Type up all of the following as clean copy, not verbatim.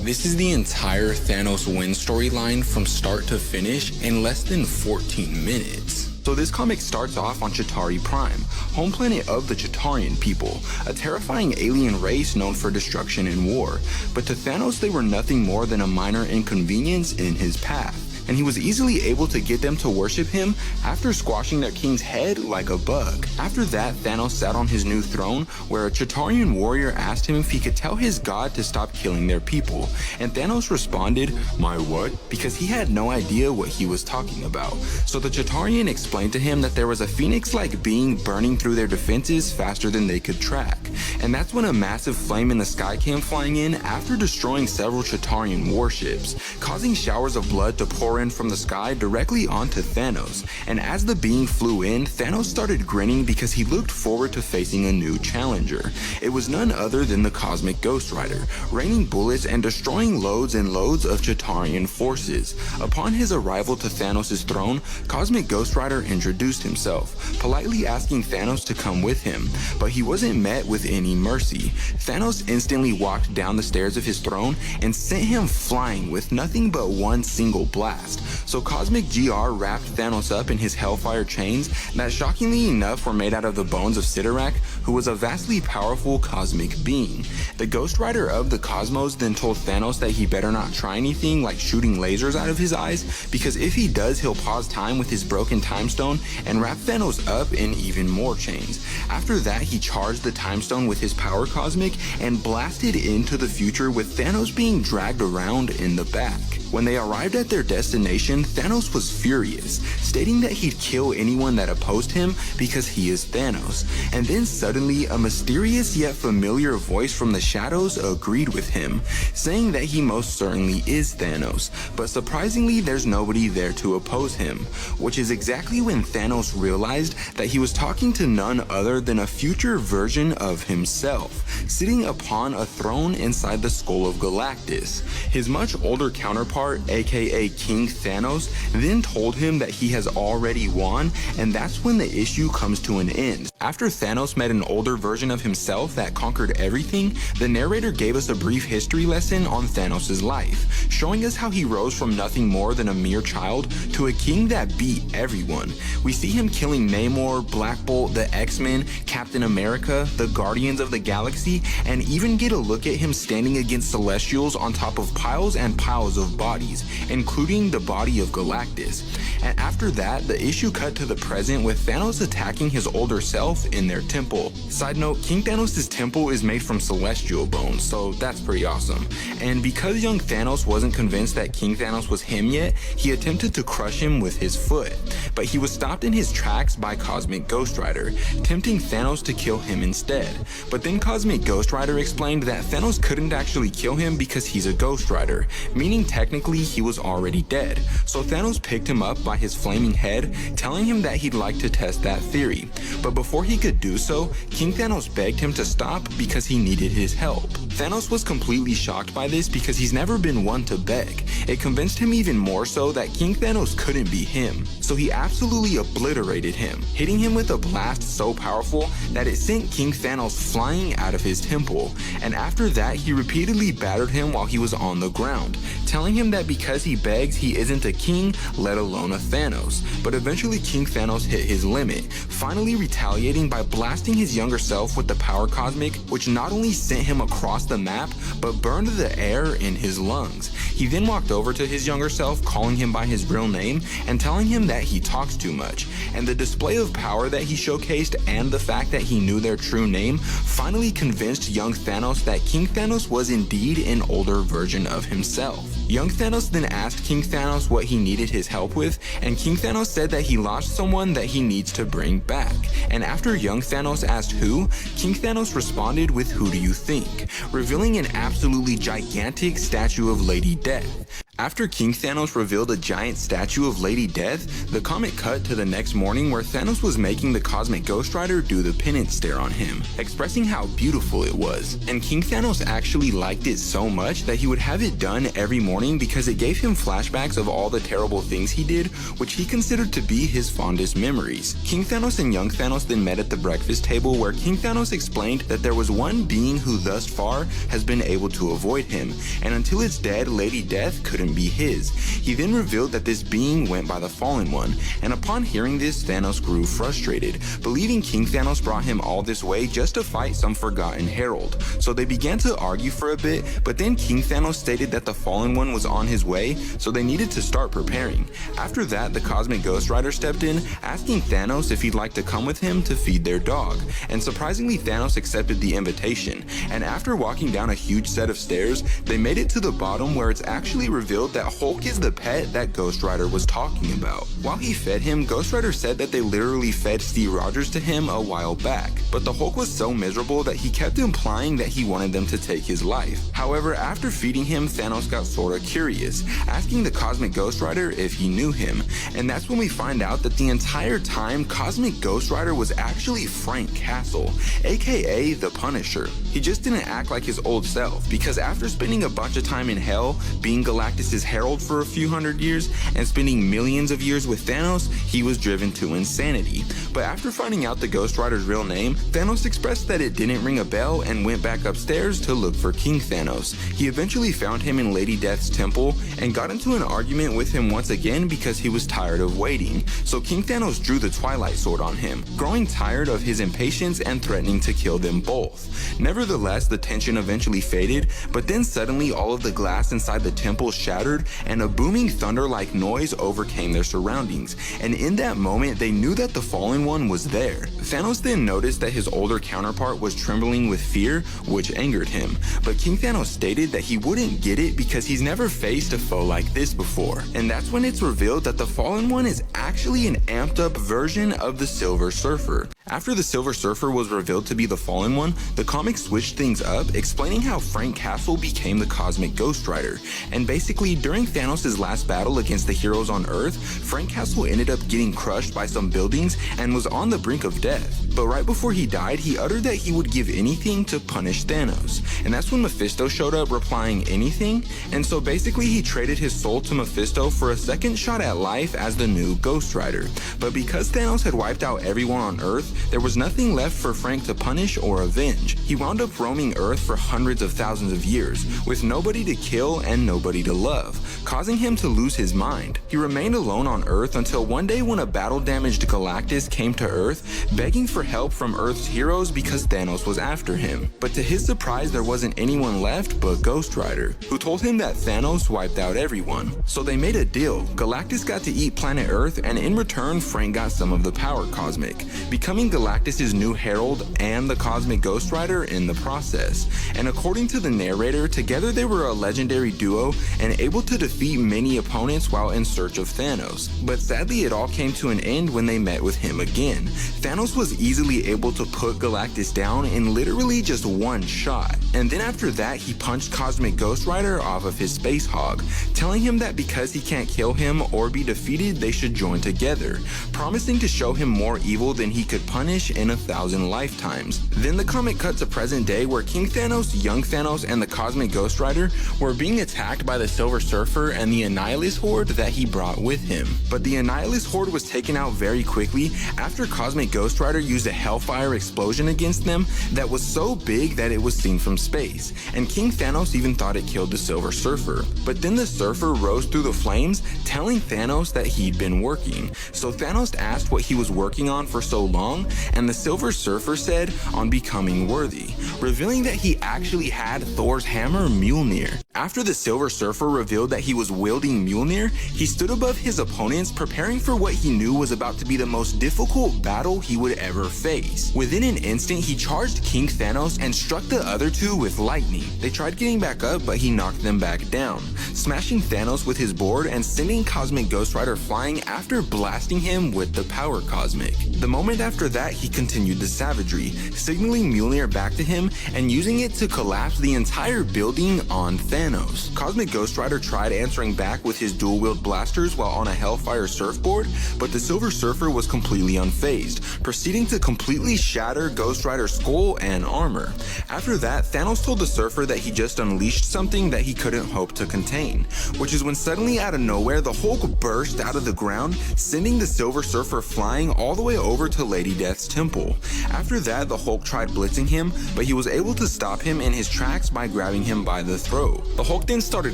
This is the entire Thanos Wins storyline from start to finish in less than 14 minutes. So this comic starts off on Chitauri Prime, home planet of the Chitarian people, a terrifying alien race known for destruction and war. But to Thanos, they were nothing more than a minor inconvenience in his path, and he was easily able to get them to worship him after squashing their king's head like a bug. After that, Thanos sat on his new throne, where a Chitarian warrior asked him if he could tell his god to stop killing their people, and Thanos responded, "My what?" because he had no idea what he was talking about. So the Chitarian explained to him that there was a phoenix-like being burning through their defenses faster than they could track, and that's when a massive flame in the sky came flying in after destroying several Chitarian warships, causing showers of blood to pour in from the sky directly onto Thanos. And as the being flew in, Thanos started grinning because he looked forward to facing a new challenger. It was none other than the Cosmic Ghost Rider, raining bullets and destroying loads and loads of Chitarian forces. Upon his arrival to Thanos' throne, Cosmic Ghost Rider introduced himself, politely asking Thanos to come with him, but he wasn't met with any mercy. Thanos instantly walked down the stairs of his throne and sent him flying with nothing but one single blast. So Cosmic GR wrapped Thanos up in his Hellfire chains that shockingly enough were made out of the bones of Sidorak, who was a vastly powerful cosmic being. The Ghost Rider of the Cosmos then told Thanos that he better not try anything like shooting lasers out of his eyes, because if he does, he'll pause time with his broken time stone and wrap Thanos up in even more chains. After that, he charged the time stone with his power cosmic and blasted into the future, with Thanos being dragged around in the back. When they arrived at their destination, Thanos was furious, stating that he'd kill anyone that opposed him because he is Thanos. And then suddenly, a mysterious yet familiar voice from the shadows agreed with him, saying that he most certainly is Thanos, but surprisingly there's nobody there to oppose him, which is exactly when Thanos realized that he was talking to none other than a future version of himself, sitting upon a throne inside the skull of Galactus. His much older counterpart, aka King Thanos, then told him that he has already won, and that's when the issue comes to an end. After Thanos met an older version of himself that conquered everything, the narrator gave us a brief history lesson on Thanos' life, showing us how he rose from nothing more than a mere child to a king that beat everyone. We see him killing Namor, Black Bolt, the X-Men, Captain America, the Guardians of the Galaxy, and even get a look at him standing against Celestials on top of piles and piles of bodies, including the body of Galactus. And after that, the issue cut to the present with Thanos attacking his older self in their temple. Side note, King Thanos' temple is made from celestial bones, so that's pretty awesome. And because young Thanos wasn't convinced that King Thanos was him yet, he attempted to crush him with his foot, but he was stopped in his tracks by Cosmic Ghost Rider, tempting Thanos to kill him instead. But then Cosmic Ghost Rider explained that Thanos couldn't actually kill him because he's a Ghost Rider, meaning technically he was already dead. So Thanos picked him up by his flaming head, telling him that he'd like to test that theory. But before he could do so, King Thanos begged him to stop because he needed his help. Thanos was completely shocked by this because he's never been one to beg. It convinced him even more so that King Thanos couldn't be him. So he absolutely obliterated him, hitting him with a blast so powerful that it sent King Thanos flying out of his temple. And after that, he repeatedly battered him while he was on the ground, telling him that because he begs, he isn't a king, let alone a Thanos. But eventually King Thanos hit his limit, finally retaliating by blasting his younger self with the power cosmic, which not only sent him across the map, but burned the air in his lungs. He then walked over to his younger self, calling him by his real name and telling him that he talks too much. And the display of power that he showcased and the fact that he knew their true name finally convinced young Thanos that King Thanos was indeed an older version of himself. Young Thanos then asked King Thanos what he needed his help with, and King Thanos said that he lost someone that he needs to bring back. And after young Thanos asked who, King Thanos responded with "Who do you think?", revealing an absolutely gigantic statue of Lady Death. After King Thanos revealed a giant statue of Lady Death, the comic cut to the next morning where Thanos was making the Cosmic Ghost Rider do the penance stare on him, expressing how beautiful it was. And King Thanos actually liked it so much that he would have it done every morning because it gave him flashbacks of all the terrible things he did, which he considered to be his fondest memories. King Thanos and young Thanos then met at the breakfast table where King Thanos explained that there was one being who thus far has been able to avoid him, and until it's dead, Lady Death couldn't be his. He then revealed that this being went by the Fallen One, and upon hearing this, Thanos grew frustrated, believing King Thanos brought him all this way just to fight some forgotten herald. So they began to argue for a bit, but then King Thanos stated that the Fallen One was on his way, so they needed to start preparing. After that, the Cosmic Ghost Rider stepped in, asking Thanos if he'd like to come with him to feed their dog, and surprisingly Thanos accepted the invitation, and after walking down a huge set of stairs, they made it to the bottom where it's actually revealed that Hulk is the pet that Ghost Rider was talking about. While he fed him, Ghost Rider said that they literally fed Steve Rogers to him a while back, but the Hulk was so miserable that he kept implying that he wanted them to take his life. However, after feeding him, Thanos got sorta curious, asking the Cosmic Ghost Rider if he knew him, and that's when we find out that the entire time Cosmic Ghost Rider was actually Frank Castle, aka the Punisher. He just didn't act like his old self, because after spending a bunch of time in hell, being Galactus's herald for a few hundred years, and spending millions of years with Thanos, he was driven to insanity. But after finding out the Ghost Rider's real name, Thanos expressed that it didn't ring a bell and went back upstairs to look for King Thanos. He eventually found him in Lady Death's temple and got into an argument with him once again because he was tired of waiting. So King Thanos drew the Twilight Sword on him, growing tired of his impatience and threatening to kill them both. Nevertheless, the tension eventually faded, but then suddenly all of the glass inside the temple shattered and a booming thunder-like noise overcame their surroundings, and in that moment they knew that the Fallen One was there. Thanos then noticed that his older counterpart was trembling with fear, which angered him, but King Thanos stated that he wouldn't get it because he's never faced a foe like this before, and that's when it's revealed that the Fallen One is actually an amped up version of the Silver Surfer. After the Silver Surfer was revealed to be the Fallen One, the comic switched things up, explaining how Frank Castle became the Cosmic Ghost Rider, and basically during Thanos' last battle against the heroes on Earth, Frank Castle ended up getting crushed by some buildings and was on the brink of death. But right before he died, he uttered that he would give anything to punish Thanos, and that's when Mephisto showed up replying anything, and so basically he traded his soul to Mephisto for a second shot at life as the new Ghost Rider. But because Thanos had wiped out everyone on Earth, there was nothing left for Frank to punish or avenge. He wound up roaming Earth for hundreds of thousands of years, with nobody to kill and nobody to love, causing him to lose his mind. He remained alone on Earth until one day when a battle-damaged Galactus came to Earth, begging for help from Earth's heroes because Thanos was after him. But to his surprise, there wasn't anyone left but Ghost Rider, who told him that Thanos wiped out everyone. So they made a deal. Galactus got to eat planet Earth, and in return, Frank got some of the power cosmic, becoming Galactus' new herald and the Cosmic Ghost Rider in the process. And according to the narrator, together they were a legendary duo and able to defeat many opponents while in search of Thanos. But sadly, it all came to an end when they met with him again. Thanos was easily able to put Galactus down in literally just one shot. And then after that, he punched Cosmic Ghost Rider off of his space hog, telling him that because he can't kill him or be defeated, they should join together, promising to show him more evil than he could punish in 1,000 lifetimes. Then the comic cut to present day where King Thanos, young Thanos, and the Cosmic Ghost Rider were being attacked by the Silver Surfer and the Annihilus Horde that he brought with him. But the Annihilus Horde was taken out very quickly after Cosmic Ghost Rider used a Hellfire explosion against them that was so big that it was seen from space, and King Thanos even thought it killed the Silver Surfer. But then the Surfer rose through the flames, telling Thanos that he'd been working. So Thanos asked what he was working on for so long, and the Silver Surfer said, on becoming worthy, revealing that he actually had Thor's hammer Mjolnir. After the Silver Surfer revealed that he was wielding Mjolnir, he stood above his opponents, preparing for what he knew was about to be the most difficult battle he would ever face. Within an instant, he charged King Thanos and struck the other two with lightning. They tried getting back up, but he knocked them back down, smashing Thanos with his board and sending Cosmic Ghost Rider flying after blasting him with the power cosmic. The moment after that, he continued the savagery, signaling Mjolnir back to him and using it to collapse the entire building on Thanos. Thanos. Cosmic Ghost Rider tried answering back with his dual-wield blasters while on a Hellfire surfboard, but the Silver Surfer was completely unfazed, proceeding to completely shatter Ghost Rider's skull and armor. After that, Thanos told the Surfer that he just unleashed something that he couldn't hope to contain, which is when suddenly out of nowhere the Hulk burst out of the ground, sending the Silver Surfer flying all the way over to Lady Death's temple. After that, the Hulk tried blitzing him, but he was able to stop him in his tracks by grabbing him by the throat. The Hulk then started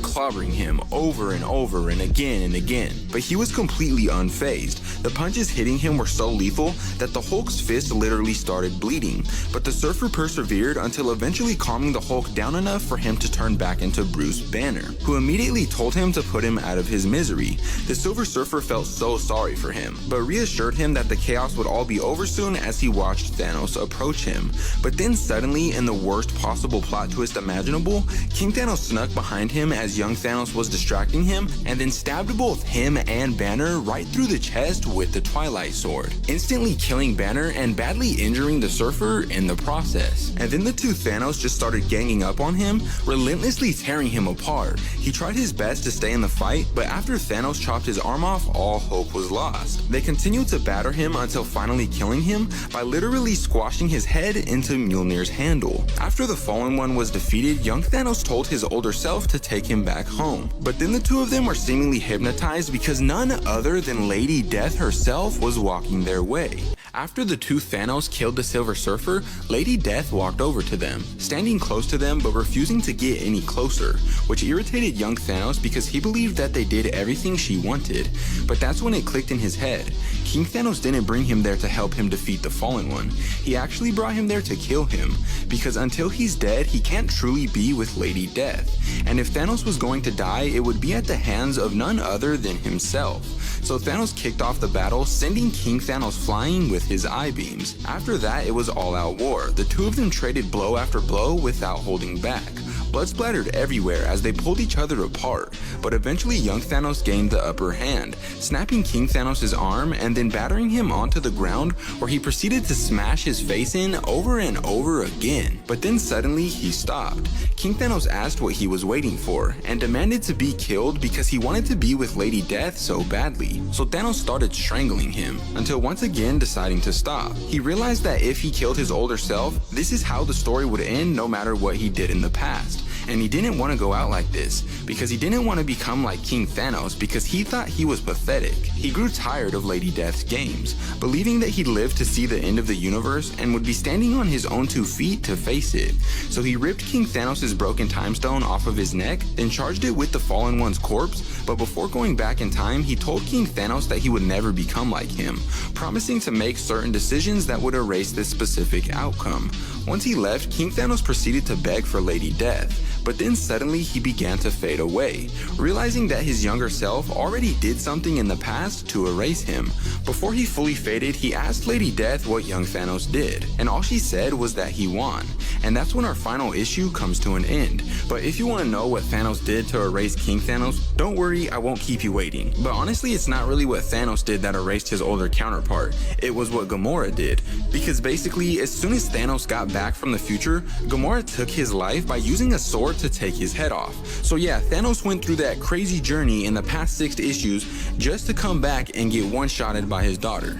clobbering him over and over and again, but he was completely unfazed. The punches hitting him were so lethal that the Hulk's fist literally started bleeding, but the Surfer persevered until eventually calming the Hulk down enough for him to turn back into Bruce Banner, who immediately told him to put him out of his misery. The Silver Surfer felt so sorry for him, but reassured him that the chaos would all be over soon as he watched Thanos approach him. But then suddenly, in the worst possible plot twist imaginable, King Thanos snuck behind him as young Thanos was distracting him, and then stabbed both him and Banner right through the chest with the Twilight Sword, instantly killing Banner and badly injuring the Surfer in the process. And then the two Thanos just started ganging up on him, relentlessly tearing him apart. He tried his best to stay in the fight, but after Thanos chopped his arm off, all hope was lost. They continued to batter him until finally killing him by literally squashing his head into Mjolnir's handle. After the Fallen One was defeated, young Thanos told his older self to take him back home. But then the two of them were seemingly hypnotized because none other than Lady Death herself was walking their way. After the two Thanos killed the Silver Surfer, Lady Death walked over to them, standing close to them but refusing to get any closer, which irritated young Thanos because he believed that they did everything she wanted. But that's when it clicked in his head. King Thanos didn't bring him there to help him defeat the Fallen One. He actually brought him there to kill him, because until he's dead, he can't truly be with Lady Death. And if Thanos was going to die, it would be at the hands of none other than himself. So Thanos kicked off the battle, sending King Thanos flying with his eye beams. After that, it was all-out war. The two of them traded blow after blow without holding back. Blood splattered everywhere as they pulled each other apart, but eventually young Thanos gained the upper hand, snapping King Thanos' arm and then battering him onto the ground, where he proceeded to smash his face in over and over again. But then suddenly he stopped. King Thanos asked what he was waiting for, and demanded to be killed because he wanted to be with Lady Death so badly. So Thanos started strangling him, until once again deciding to stop. He realized that if he killed his older self, this is how the story would end no matter what he did in the past. And he didn't want to go out like this, because he didn't want to become like King Thanos, because he thought he was pathetic. He grew tired of Lady Death's games, believing that he'd live to see the end of the universe and would be standing on his own 2 feet to face it. So he ripped King Thanos' broken time stone off of his neck, then charged it with the Fallen One's corpse, but before going back in time, he told King Thanos that he would never become like him, promising to make certain decisions that would erase this specific outcome. Once he left, King Thanos proceeded to beg for Lady Death, but then suddenly he began to fade away, realizing that his younger self already did something in the past to erase him. Before he fully faded, he asked Lady Death what young Thanos did, and all she said was that he won. And that's when our final issue comes to an end. But if you want to know what Thanos did to erase King Thanos, don't worry, I won't keep you waiting. But honestly, it's not really what Thanos did that erased his older counterpart. It was what Gamora did. Because basically, as soon as Thanos got back from the future, Gamora took his life by using a sword to take his head off. So yeah, Thanos went through that crazy journey in the past 6 issues just to come back and get one-shotted by his daughter.